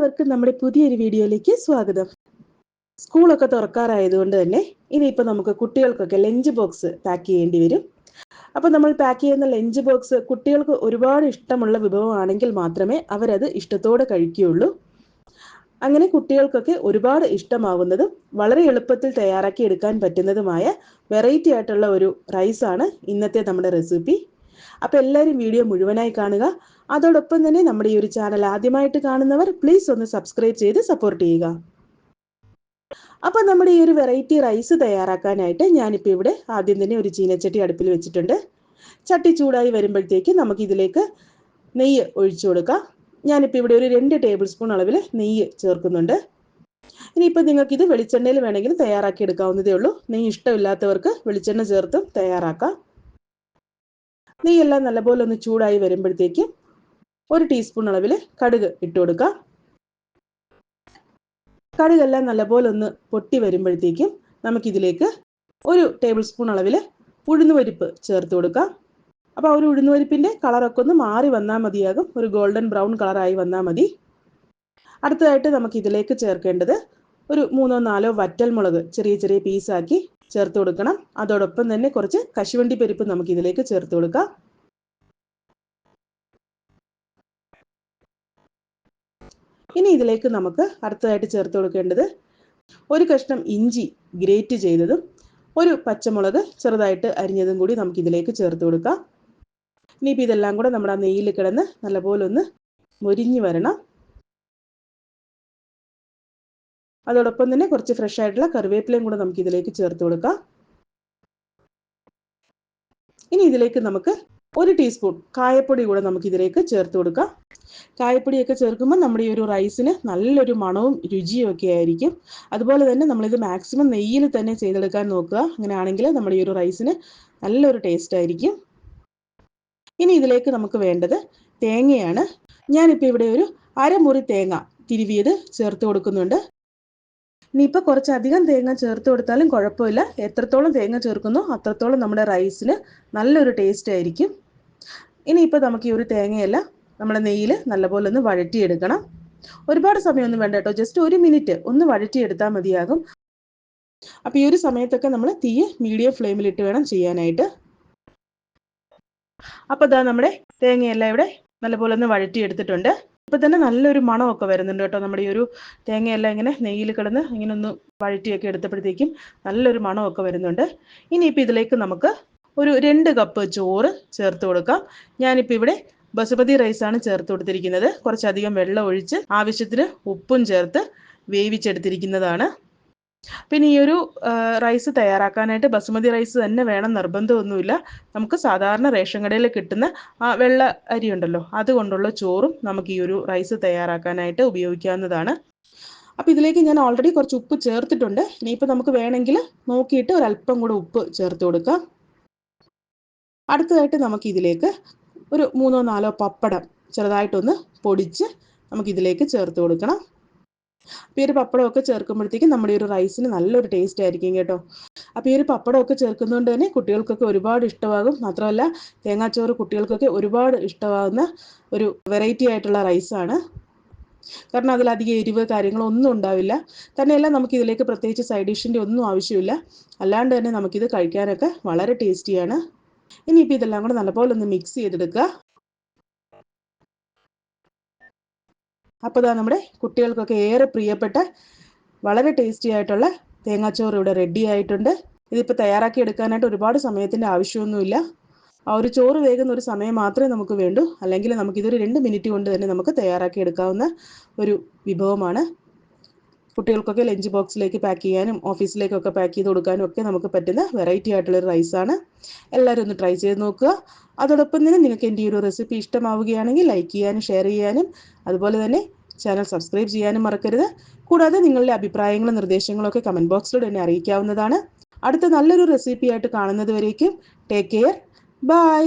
എല്ലാവർക്കും നമ്മുടെ പുതിയൊരു വീഡിയോയിലേക്ക് സ്വാഗതം. സ്കൂളൊക്കെ തുറക്കാറായതുകൊണ്ട് തന്നെ ഇനിയിപ്പോൾ നമുക്ക് കുട്ടികൾക്കൊക്കെ ലഞ്ച് ബോക്സ് പാക്ക് ചെയ്യേണ്ടി വരും. അപ്പോൾ നമ്മൾ പാക്ക് ചെയ്യുന്ന ലഞ്ച് ബോക്സ് കുട്ടികൾക്ക് ഒരുപാട് ഇഷ്ടമുള്ള വിഭവമാണെങ്കിൽ മാത്രമേ അവരത് ഇഷ്ടത്തോടെ കഴിക്കുകയുള്ളൂ. അങ്ങനെ കുട്ടികൾക്കൊക്കെ ഒരുപാട് ഇഷ്ടമാകുന്നതും വളരെ എളുപ്പത്തിൽ തയ്യാറാക്കി എടുക്കാൻ പറ്റുന്നതുമായ വെറൈറ്റി ആയിട്ടുള്ള ഒരു റൈസാണ് ഇന്നത്തെ നമ്മുടെ റെസിപ്പി. അപ്പോൾ എല്ലാവരും വീഡിയോ മുഴുവനായി കാണുക. അതോടൊപ്പം തന്നെ നമ്മുടെ ഈ ഒരു ചാനൽ ആദ്യമായിട്ട് കാണുന്നവർ പ്ലീസ് ഒന്ന് സബ്സ്ക്രൈബ് ചെയ്ത് സപ്പോർട്ട് ചെയ്യുക. അപ്പോൾ നമ്മുടെ ഈ ഒരു വെറൈറ്റി റൈസ് തയ്യാറാക്കാനായിട്ട് ഞാനിപ്പോൾ ഇവിടെ ആദ്യം തന്നെ ഒരു ചീനച്ചട്ടി അടുപ്പിൽ വെച്ചിട്ടുണ്ട്. ചട്ടി ചൂടായി വരുമ്പോഴത്തേക്ക് നമുക്കിതിലേക്ക് നെയ്യ് ഒഴിച്ചു കൊടുക്കാം. ഞാനിപ്പോൾ ഇവിടെ ഒരു 2 ടേബിൾ സ്പൂൺ അളവിൽ നെയ്യ് ചേർക്കുന്നുണ്ട്. ഇനിയിപ്പോൾ നിങ്ങൾക്കിത് വെളിച്ചെണ്ണയിൽ വേണമെങ്കിൽ തയ്യാറാക്കി എടുക്കാവുന്നതേ ഉള്ളൂ. നെയ്യ് ഇഷ്ടമില്ലാത്തവർക്ക് വെളിച്ചെണ്ണ ചേർത്തും തയ്യാറാക്കാം. നെയ്യെല്ലാം നല്ലപോലെ ഒന്ന് ചൂടായി വരുമ്പോഴത്തേക്കും 1 ടീസ്പൂൺ അളവിൽ കടുക് ഇട്ട് കൊടുക്കാം. കടുകെല്ലാം നല്ലപോലെ ഒന്ന് പൊട്ടി വരുമ്പോഴത്തേക്കും നമുക്കിതിലേക്ക് 1 ടേബിൾ സ്പൂൺ അളവിൽ ഉഴുന്നുപരിപ്പ് ചേർത്ത് കൊടുക്കാം. അപ്പോൾ ആ ഒരു ഉഴുന്നുപരിപ്പിൻ്റെ കളറൊക്കെ ഒന്ന് മാറി വന്നാൽ മതിയാകും. ഒരു ഗോൾഡൻ ബ്രൗൺ കളറായി വന്നാൽ മതി. അടുത്തതായിട്ട് നമുക്കിതിലേക്ക് ചേർക്കേണ്ടത് ഒരു 3-4 വറ്റൽമുളക് ചെറിയ ചെറിയ പീസാക്കി ചേർത്ത് കൊടുക്കണം. അതോടൊപ്പം തന്നെ കുറച്ച് കശുവണ്ടി പരിപ്പ് നമുക്കിതിലേക്ക് ചേർത്ത് കൊടുക്കാം. ഇനി ഇതിലേക്ക് നമുക്ക് അടുത്തതായിട്ട് ചേർത്ത് കൊടുക്കേണ്ടത് 1 കഷ്ണം ഇഞ്ചി ഗ്രേറ്റ് ചെയ്തതും 1 പച്ചമുളക് ചെറുതായിട്ട് അരിഞ്ഞതും കൂടി നമുക്കിതിലേക്ക് ചേർത്ത് കൊടുക്കാം. ഇനിയിപ്പോൾ ഇതെല്ലാം കൂടെ നമ്മുടെ ആ നെയ്യിൽ കിടന്ന് നല്ലപോലെ ഒന്ന് മൊരിഞ്ഞ് വരണം. അതോടൊപ്പം തന്നെ കുറച്ച് ഫ്രഷ് ആയിട്ടുള്ള കറിവേപ്പിലയും കൂടെ നമുക്കിതിലേക്ക് ചേർത്ത് കൊടുക്കാം. ഇനി ഇതിലേക്ക് നമുക്ക് 1 ടീസ്പൂൺ കായപ്പൊടി കൂടെ നമുക്കിതിലേക്ക് ചേർത്ത് കൊടുക്കാം. കായപ്പൊടിയൊക്കെ ചേർക്കുമ്പോൾ നമ്മുടെ ഈ ഒരു റൈസിന് നല്ലൊരു മണവും രുചിയും ഒക്കെ ആയിരിക്കും. അതുപോലെ തന്നെ നമ്മളിത് മാക്സിമം നെയ്യിൽ തന്നെ ചെയ്തെടുക്കാൻ നോക്കുക. അങ്ങനെയാണെങ്കിൽ നമ്മുടെ ഈ ഒരു റൈസിന് നല്ലൊരു ടേസ്റ്റ് ആയിരിക്കും. ഇനി ഇതിലേക്ക് നമുക്ക് വേണ്ടത് തേങ്ങയാണ്. ഞാനിപ്പോൾ ഇവിടെ ഒരു അരമുറി തേങ്ങ തിരുവിയത് ചേർത്ത് കൊടുക്കുന്നുണ്ട്. ഇനിയിപ്പോൾ കുറച്ചധികം തേങ്ങ ചേർത്ത് കൊടുത്താലും കുഴപ്പമില്ല. എത്രത്തോളം തേങ്ങ ചേർക്കുന്നോ അത്രത്തോളം നമ്മുടെ റൈസിന് നല്ലൊരു ടേസ്റ്റ് ആയിരിക്കും. ഇനിയിപ്പോൾ നമുക്ക് ഈ ഒരു തേങ്ങയെല്ലാം നമ്മുടെ നെയ്യിൽ നല്ലപോലെ ഒന്ന് വഴറ്റിയെടുക്കണം. ഒരുപാട് സമയമൊന്നും വേണ്ട കേട്ടോ, ജസ്റ്റ് 1 മിനിറ്റ് ഒന്ന് വഴറ്റിയെടുത്താൽ മതിയാകും. അപ്പോൾ ഈ ഒരു സമയത്തൊക്കെ നമ്മൾ തീ മീഡിയം ഫ്ലെയിമിലിട്ട് വേണം ചെയ്യാനായിട്ട്. അപ്പോൾ ഇതാ നമ്മുടെ തേങ്ങയെല്ലാം ഇവിടെ നല്ലപോലെ ഒന്ന് വഴറ്റിയെടുത്തിട്ടുണ്ട്. ഇപ്പോൾ തന്നെ നല്ലൊരു മണമൊക്കെ വരുന്നുണ്ട് കേട്ടോ. നമ്മുടെ ഈ ഒരു തേങ്ങയെല്ലാം ഇങ്ങനെ നെയ്യിൽ കിടന്ന് ഇങ്ങനെ ഒന്ന് വഴറ്റിയൊക്കെ എടുത്തപ്പോഴത്തേക്കും നല്ലൊരു മണമൊക്കെ വരുന്നുണ്ട്. ഇനിയിപ്പോൾ ഇതിലേക്ക് നമുക്ക് ഒരു 2 കപ്പ് ചോറ് ചേർത്ത് കൊടുക്കാം. ഞാനിപ്പോൾ ഇവിടെ ബസുമതി റൈസാണ് ചേർത്ത് കൊടുത്തിരിക്കുന്നത്. കുറച്ചധികം വെള്ളം ഒഴിച്ച് ആവശ്യത്തിന് ഉപ്പും ചേർത്ത് വേവിച്ചെടുത്തിരിക്കുന്നതാണ്. പിന്നെ ഈ ഒരു റൈസ് തയ്യാറാക്കാനായിട്ട് ബസുമതി റൈസ് തന്നെ വേണം നിർബന്ധമൊന്നുമില്ല. നമുക്ക് സാധാരണ റേഷൻ കടയിൽ കിട്ടുന്ന ആ വെള്ള അരി ഉണ്ടല്ലോ, അതുകൊണ്ടുള്ള ചോറും നമുക്ക് ഈ ഒരു റൈസ് തയ്യാറാക്കാനായിട്ട് ഉപയോഗിക്കാവുന്നതാണ്. അപ്പോൾ ഇതിലേക്ക് ഞാൻ ഓൾറെഡി കുറച്ച് ഉപ്പ് ചേർത്തിട്ടുണ്ട്. ഇനിയിപ്പോൾ നമുക്ക് വേണമെങ്കിൽ നോക്കിയിട്ട് ഒരല്പം കൂടെ ഉപ്പ് ചേർത്ത് കൊടുക്കാം. അടുത്തതായിട്ട് നമുക്കിതിലേക്ക് ഒരു 3-4 പപ്പടം ചെറുതായിട്ടൊന്ന് പൊടിച്ച് നമുക്കിതിലേക്ക് ചേർത്ത് കൊടുക്കണം. അപ്പോൾ ഈ ഒരു പപ്പടമൊക്കെ ചേർക്കുമ്പോഴത്തേക്കും നമ്മുടെ ഈ ഒരു റൈസിന് നല്ലൊരു ടേസ്റ്റ് ആയിരിക്കും കേട്ടോ. അപ്പോൾ ഈ ഒരു പപ്പടമൊക്കെ ചേർക്കുന്നതുകൊണ്ട് തന്നെ കുട്ടികൾക്കൊക്കെ ഒരുപാട് ഇഷ്ടമാകും. മാത്രമല്ല തേങ്ങാച്ചോറ് കുട്ടികൾക്കൊക്കെ ഒരുപാട് ഇഷ്ടമാകുന്ന ഒരു വെറൈറ്റി ആയിട്ടുള്ള റൈസാണ്. കാരണം അതിലധികം എരിവ് കാര്യങ്ങളൊന്നും ഉണ്ടാവില്ല. തന്നെയല്ല നമുക്കിതിലേക്ക് പ്രത്യേകിച്ച് സൈഡ് ഡിഷിൻ്റെ ഒന്നും ആവശ്യമില്ല. അല്ലാണ്ട് തന്നെ നമുക്കിത് കഴിക്കാനൊക്കെ വളരെ ടേസ്റ്റിയാണ്. ഇനിയിപ്പോൾ ഇതെല്ലാം കൂടെ നല്ലപോലെ ഒന്ന് മിക്സ് ചെയ്തെടുക്കുക. അപ്പോൾ ഇതാ നമ്മുടെ കുട്ടികൾക്കൊക്കെ ഏറെ പ്രിയപ്പെട്ട വളരെ ടേസ്റ്റി ആയിട്ടുള്ള തേങ്ങാച്ചോറ് ഇവിടെ റെഡി ആയിട്ടുണ്ട്. ഇതിപ്പോൾ തയ്യാറാക്കി എടുക്കാനായിട്ട് ഒരുപാട് സമയത്തിൻ്റെ ആവശ്യമൊന്നുമില്ല. ആ ഒരു ചോറ് വേകുന്ന ഒരു സമയം മാത്രമേ നമുക്ക് വേണ്ടൂ. അല്ലെങ്കിൽ നമുക്കിതൊരു 2 മിനിറ്റ് കൊണ്ട് തന്നെ നമുക്ക് തയ്യാറാക്കി എടുക്കാവുന്ന ഒരു വിഭവമാണ്. കുട്ടികൾക്കൊക്കെ ലഞ്ച് ബോക്സിലേക്ക് പാക്ക് ചെയ്യാനും ഓഫീസിലേക്കൊക്കെ പാക്ക് ചെയ്ത് കൊടുക്കാനും ഒക്കെ നമുക്ക് പറ്റുന്ന വെറൈറ്റി ആയിട്ടുള്ളൊരു റൈസാണ്. എല്ലാവരും ഒന്ന് ട്രൈ ചെയ്ത് നോക്കുക. അതോടൊപ്പം തന്നെ നിങ്ങൾക്ക് എൻ്റെ ഈ ഒരു റെസിപ്പി ഇഷ്ടമാവുകയാണെങ്കിൽ ലൈക്ക് ചെയ്യാനും ഷെയർ ചെയ്യാനും അതുപോലെ തന്നെ ചാനൽ സബ്സ്ക്രൈബ് ചെയ്യാനും മറക്കരുത്. കൂടാതെ നിങ്ങളുടെ അഭിപ്രായങ്ങളും നിർദ്ദേശങ്ങളൊക്കെ കമൻറ്റ് ബോക്സിലൂടെ എന്നെ അറിയിക്കാവുന്നതാണ്. അടുത്ത നല്ലൊരു റെസിപ്പി ആയിട്ട് കാണുന്നത് വരേക്കും ടേക്ക് കെയർ. ബൈ.